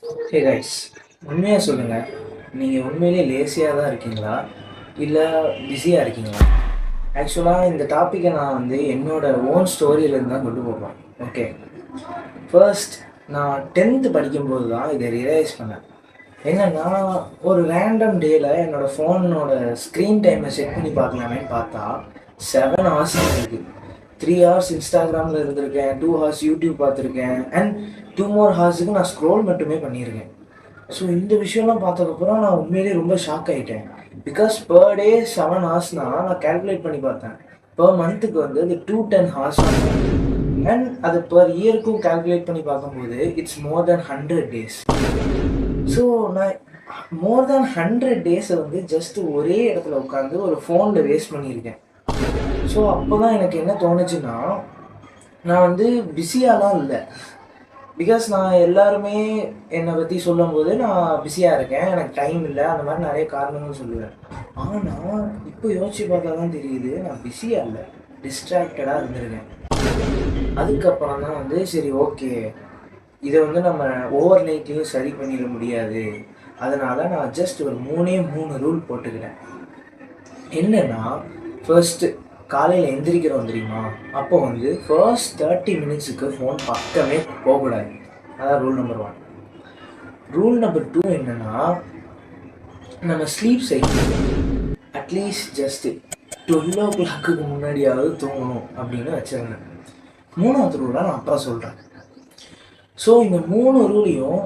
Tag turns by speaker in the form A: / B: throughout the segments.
A: Hey guys, உண்மையாக சொல்லுங்கள், நீங்கள் உண்மையிலே லேசியாக தான் இருக்கீங்களா இல்லை பிஸியாக இருக்கீங்களா? ஆக்சுவலாக இந்த டாப்பிக்கை நான் வந்து என்னோடய ஓன் ஸ்டோரியிலேருந்து தான் கொண்டு போகிறேன். ஓகே, ஃபர்ஸ்ட் நான் 10th படிக்கும்போது தான் இதை ரியலைஸ் பண்ணேன். என்னென்னா, ஒரு ரேண்டம் டேயில் என்னோடய ஃபோனோட ஸ்க்ரீன் டைமை செட் பண்ணி பார்க்கலாமே பார்த்தா 7 hours இருக்குது. 3 hours இன்ஸ்டாகிராமில் இருந்திருக்கேன், 2 hours யூடியூப் பார்த்துருக்கேன், அண்ட் 2 more ஹார்ஸுக்கு நான் ஸ்க்ரோல் மட்டுமே பண்ணியிருக்கேன். ஸோ இந்த விஷயம்லாம் பார்த்ததுக்கப்புறம் நான் உண்மையிலேயே ரொம்ப ஷாக் ஆகிட்டேன். பிகாஸ் பர் டே 7 ஹார்ஸ்னால் நான் கேல்குலேட் பண்ணி பார்த்தேன். பர் மந்த்துக்கு வந்து அது 210 ஹார்ஸ் அண்ட் அது பர் இயருக்கும் கேல்குலேட் பண்ணி பார்க்கும்போது it's more than 100 days. So நான் மோர் தேன் 100 days வந்து ஜஸ்ட் ஒரே இடத்துல உட்காந்து ஒரு ஃபோனில் வேஸ்ட் பண்ணியிருக்கேன். ஸோ அப்போ தான் எனக்கு என்ன தோணுச்சுன்னா, நான் வந்து பிஸியாலாம் இல்லை. பிகாஸ் நான் எல்லாருமே என்னை பற்றி சொல்லும்போது நான் பிஸியாக இருக்கேன், எனக்கு டைம் இல்லை, அந்த மாதிரி நிறைய காரணங்கள் சொல்லுவேன். ஆனால் இப்போ யோசிச்சு பார்த்தா தான் தெரியுது, நான் பிஸியாக இல்லை, டிஸ்ட்ராக்டடாக இருந்திருக்கேன். அதுக்கப்புறம் தான் வந்து சரி ஓகே, இதை வந்து நம்ம ஓவர் நைட்லேயும் சரி பண்ணிட முடியாது. அதனால் நான் ஜஸ்ட் ஒரு 3 ரூல் போட்டுக்கிட்டேன். என்னென்னா, ஃபர்ஸ்ட்டு காலையில் எந்திரிக்கிறோம் தெரியுமா, அப்போ வந்து ஃபர்ஸ்ட் 30 minutesக்கு ஃபோன் பக்கமே போகக்கூடாது. அதான் ரூல் நம்பர் 1. ரூல் நம்பர் 2 என்னென்னா, நம்ம sleep cycle at least just 12 o'clock முன்னாடியாவது தூங்கணும் அப்படின்னு வச்சுருந்தேன். 3வது ரூலாக நான் அப்புறம் சொல்கிறேன். ஸோ இந்த 3 ரூலையும்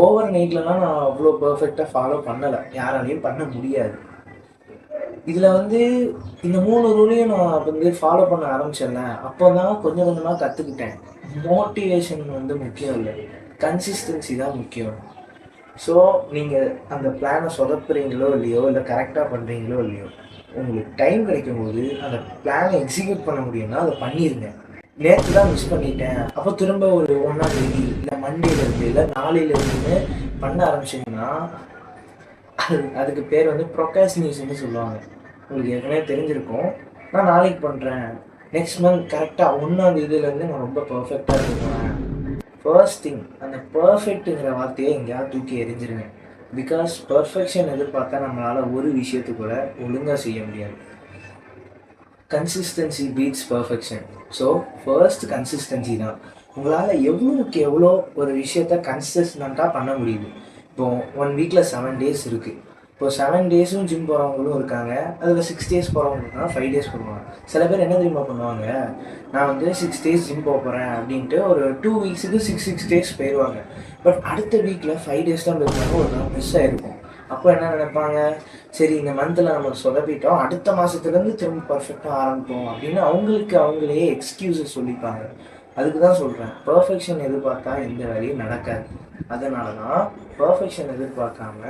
A: ஓவர் நைட்லலாம் நான் அவ்வளோ பர்ஃபெக்டாக ஃபாலோ பண்ணலை, யாராலையும் பண்ண முடியாது. இதில் வந்து இந்த 3 ரூலையும் நான் வந்து ஃபாலோ பண்ண ஆரம்பிச்சேன்ல, அப்போ தான் கொஞ்சம் கொஞ்சமாக கற்றுக்கிட்டேன். மோட்டிவேஷன் வந்து முக்கியம் இல்லை, கன்சிஸ்டன்சி தான் முக்கியம். ஸோ நீங்கள் அந்த பிளானை சொதப்புறீங்களோ இல்லையோ, இல்லை கரெக்டாக பண்ணுறீங்களோ இல்லையோ, உங்களுக்கு டைம் கிடைக்கும்போது அந்த பிளானை எக்ஸிக்யூட் பண்ண முடியும்னா அதை பண்ணிடுங்க. நேற்று தான் மிஸ் பண்ணிட்டேன், அப்போ திரும்ப ஒரு 1 தேதி இல்லை மண்டேலேருந்து இல்லை நாளையிலேருந்து பண்ண ஆரம்பிச்சிங்கன்னா அதுக்கு பேர் வந்து ப்ரொகாஸ்டினேஷன்னு சொல்லுவாங்க. உங்களுக்கு ஏற்கனவே தெரிஞ்சிருக்கும். நான் நாளைக்கு பண்ணுறேன், நெக்ஸ்ட் மந்த் கரெக்டாக 1ஆம் தேதியிலேருந்து நான் ரொம்ப பர்ஃபெக்டாக இருக்குவேன். ஃபர்ஸ்ட் திங், அந்த பர்ஃபெக்ட்டுங்கிற வார்த்தையை எங்கேயாவது தூக்கி எரிஞ்சிருங்க. பிகாஸ் பர்ஃபெக்ஷன் எதிர்பார்த்தா நம்மளால் ஒரு விஷயத்து கூட ஒழுங்காக செய்ய முடியாது. Consistency beats perfection. So first consistency தான். உங்களால் எவ்வளோக்கு எவ்வளோ ஒரு விஷயத்த கன்சிஸ்டண்ட்டாக பண்ண முடியுது. இப்போது 1 வீக்கில் 7 days இருக்குது. இப்போ 7 daysம் ஜிம் போகிறவங்களும் இருக்காங்க, அதில் 6 days போகிறவங்க இருக்காங்க, 5 days போடுவாங்க. சில பேர் என்ன தெரியுமா பண்ணுவாங்க, நான் வந்து 6 days ஜிம் போகிறேன் அப்படின்ட்டு ஒரு 2 weeksக்கு 6 days போயிடுவாங்க. பட் அடுத்த வீக்கில் 5 days தான் போயிருப்பாங்க, ஒரு நாள் மிஸ் ஆகிருக்கும். அப்போ என்ன நினைப்பாங்க, சரி இந்த மந்தில் நம்ம சொதப்பிட்டோம், அடுத்த மாதத்துலேருந்து திரும்ப பர்ஃபெக்டாக ஆரம்பிப்போம் அப்படின்னு அவங்களே எக்ஸ்கியூஸஸ் சொல்லிப்பாங்க. அதுக்கு தான் சொல்கிறேன், பர்ஃபெக்ஷன் எதிர்பார்த்தா எந்த வேலையும் நடக்காது. அதனால தான் பர்ஃபெக்ஷன் எதிர்பார்க்காம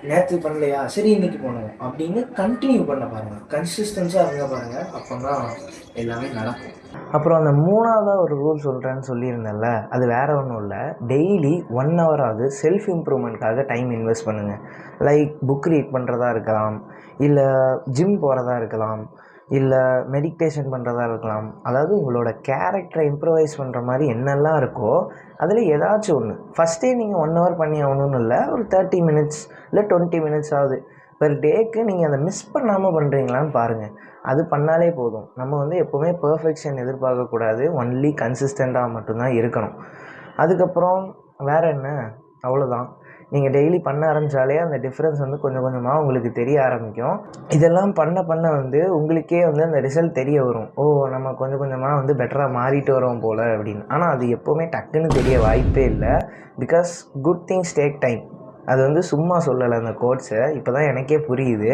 A: நேற்று பண்ணலையா, சரி இன்றைக்கி பண்ணுவோம் அப்படின்னு கண்டினியூ பண்ண பாருங்கள், கன்சிஸ்டன்ஸாக இருங்க பாருங்கள், அப்போ தான் எல்லாமே நடக்கும்.
B: அப்புறம் அந்த 3ஆவதாக ஒரு ரூல் சொல்கிறேன்னு சொல்லியிருந்தேன்ல, அது வேறு ஒன்றும் இல்லை. டெய்லி 1 hour செல்ஃப் இம்ப்ரூவ்மெண்ட்காக டைம் இன்வெஸ்ட் பண்ணுங்கள். லைக் புக் ரீட் பண்ணுறதா இருக்கலாம், இல்லை ஜிம் போகிறதா இருக்கலாம், இல்லை மெடிடேஷன் பண்ணுறதா இருக்கலாம். அதாவது உங்களோட கேரக்டரை இம்ப்ரூவைஸ் பண்ணுற மாதிரி என்னெல்லாம் இருக்கோ அதில் ஏதாச்சும் ஒன்று. ஃபஸ்ட்டே நீங்கள் 1 hour பண்ணி ஆகணும்னு இல்லை, ஒரு 30 minutes இல்லை 20 minutes ஆகுது பெர் டேக்கு நீங்கள் அதை மிஸ் பண்ணாமல் பண்ணுறீங்களான்னு பாருங்கள். அது பண்ணாலே போதும். நம்ம வந்து எப்போவுமே பர்ஃபெக்ஷன் எதிர்பார்க்கக்கூடாது, ஒன்லி கன்சிஸ்டண்ட்டாக மட்டும்தான் இருக்கணும். அதுக்கப்புறம் வேறு என்ன, அவ்வளோதான். நீங்கள் டெய்லி பண்ண ஆரம்பித்தாலே அந்த டிஃப்ரென்ஸ் வந்து கொஞ்சம் கொஞ்சமாக உங்களுக்கு தெரிய ஆரம்பிக்கும். இதெல்லாம் பண்ண வந்து உங்களுக்கே வந்து அந்த ரிசல்ட் தெரிய வரும். ஓ, நம்ம கொஞ்சம் கொஞ்சமாக வந்து பெட்டராக மாறிட்டு வரோம் போல் அப்படின்னு. ஆனால் அது எப்போவுமே டக்குன்னு தெரிய வாய்ப்பே இல்லை. Because good things take time. அது வந்து சும்மா சொல்லலை அந்த கோட்ஸை, இப்போ தான் எனக்கே புரியுது.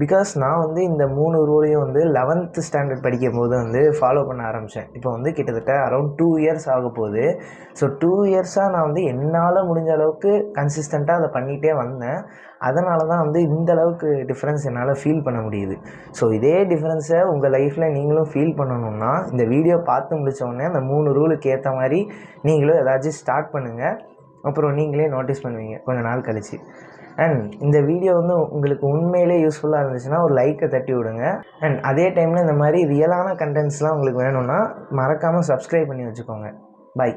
B: பிகாஸ் நான் வந்து இந்த 3 ரூலையும் வந்து 11th standard படிக்கும் போது வந்து ஃபாலோ பண்ண ஆரம்பித்தேன். இப்போ வந்து கிட்டத்தட்ட அரௌண்ட் 2 years ஆக போகுது. ஸோ 2 yearsஸாக நான் வந்து என்னால் முடிஞ்ச அளவுக்கு கன்சிஸ்டண்ட்டாக அதை பண்ணிகிட்டே வந்தேன். அதனால தான் வந்து இந்த அளவுக்கு டிஃப்ரென்ஸ் என்னால் ஃபீல் பண்ண முடியுது. ஸோ இதே டிஃப்ரென்ஸை உங்கள் லைஃப்பில் நீங்களும் ஃபீல் பண்ணணுன்னா இந்த வீடியோ பார்த்து முடித்தோடனே அந்த 3 ரூலுக்கு ஏற்ற மாதிரி நீங்களும் ஏதாச்சும் ஸ்டார்ட் பண்ணுங்கள். அப்புறம் நீங்களே நோட்டீஸ் பண்ணுவீங்க கொஞ்சம் நாள் கழிச்சு. அண்ட் இந்த வீடியோ வந்து உங்களுக்கு உண்மையிலே யூஸ்ஃபுல்லாக இருந்துச்சுன்னா ஒரு லைக்கை தட்டி விடுங்க. அண்ட் அதே டைமில் இந்த மாதிரி ரியலான கண்டென்ட்ஸ்லாம் உங்களுக்கு வேணும்னா மறக்காமல் சப்ஸ்கிரைப் பண்ணி வச்சுக்கோங்க. பை.